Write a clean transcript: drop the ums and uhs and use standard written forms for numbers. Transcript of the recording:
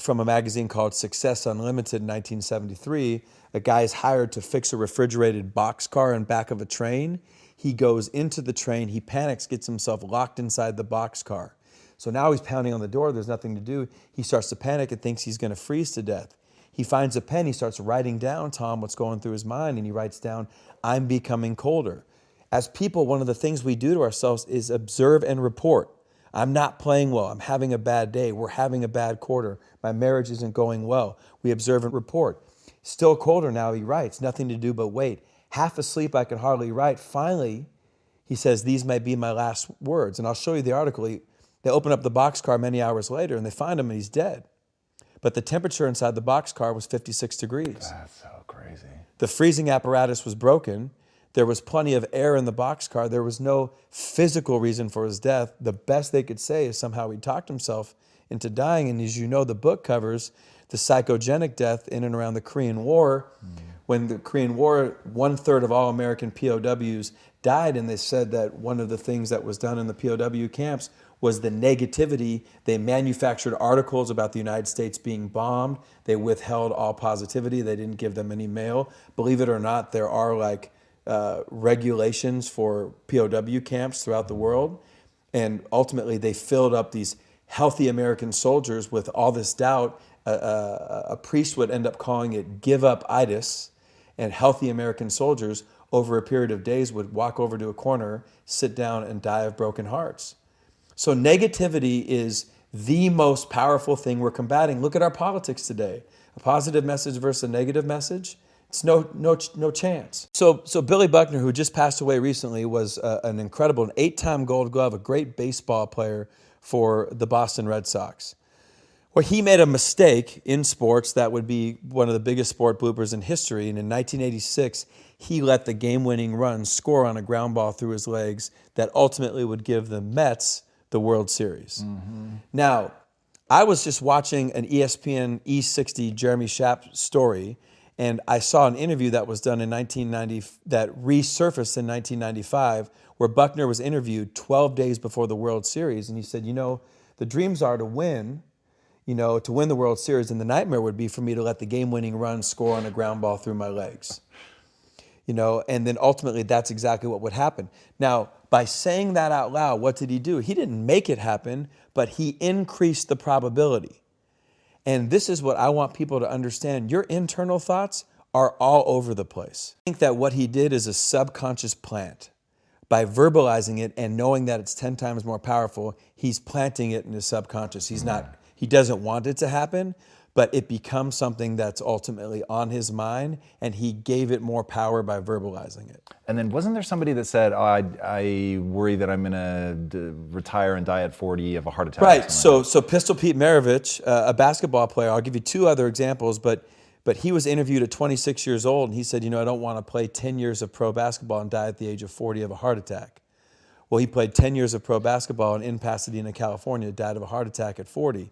from a magazine called Success Unlimited in 1973. A guy is hired to fix a refrigerated boxcar in back of a train. He goes into the train, he panics, gets himself locked inside the boxcar. So now he's pounding on the door, there's nothing to do. He starts to panic and thinks he's gonna freeze to death. He finds a pen, he starts writing down, Tom, what's going through his mind, and he writes down, I'm becoming colder. As people, one of the things we do to ourselves is observe and report. I'm not playing well, I'm having a bad day, we're having a bad quarter, my marriage isn't going well. We observe and report. Still colder now, he writes, nothing to do but wait. Half asleep, I can hardly write. Finally, he says, these may be my last words. And I'll show you the article. They open up the boxcar many hours later and they find him and he's dead. But the temperature inside the boxcar was 56 degrees. That's so crazy. The freezing apparatus was broken. There was plenty of air in the boxcar. There was no physical reason for his death. The best they could say is somehow he talked himself into dying. And as you know, the book covers the psychogenic death in and around the Korean War. When the Korean War, 1/3 of all American POWs died, and they said that one of the things that was done in the POW camps was the negativity. They manufactured articles about the United States being bombed. They withheld all positivity. They didn't give them any mail. Believe it or not, there are like regulations for POW camps throughout the world. And ultimately, they filled up these healthy American soldiers with all this doubt. A priest would end up calling it give up-itis, and healthy American soldiers over a period of days would walk over to a corner, sit down, and die of broken hearts. So negativity is the most powerful thing we're combating. Look at our politics today. A positive message versus a negative message, it's no chance. So Billy Buckner, who just passed away recently, was an incredible, an 8-time Gold Glove, a great baseball player for the Boston Red Sox. Well, he made a mistake in sports that would be one of the biggest sport bloopers in history. And in 1986, he let the game-winning run score on a ground ball through his legs that ultimately would give the Mets the World Series. Now, I was just watching an ESPN E60 Jeremy Schaap story, and I saw an interview that was done in 1990, that resurfaced in 1995, where Buckner was interviewed 12 days before the World Series. And he said, the dreams are to win the World Series, and the nightmare would be for me to let the game-winning run score on a ground ball through my legs. And then ultimately that's exactly what would happen. Now, by saying that out loud, what did he do? He didn't make it happen, but he increased the probability. And this is what I want people to understand. Your internal thoughts are all over the place. I think that what he did is a subconscious plant. By verbalizing it and knowing that it's 10 times more powerful, he's planting it in his subconscious. He doesn't want it to happen, but it becomes something that's ultimately on his mind, and he gave it more power by verbalizing it. And then wasn't there somebody that said, I worry that I'm going to retire and die at 40 of a heart attack? Right, so Pistol Pete Maravich, a basketball player, I'll give you 2 other examples, but he was interviewed at 26 years old, and he said, I don't want to play 10 years of pro basketball and die at the age of 40 of a heart attack. Well, he played 10 years of pro basketball and in Pasadena, California, died of a heart attack at 40.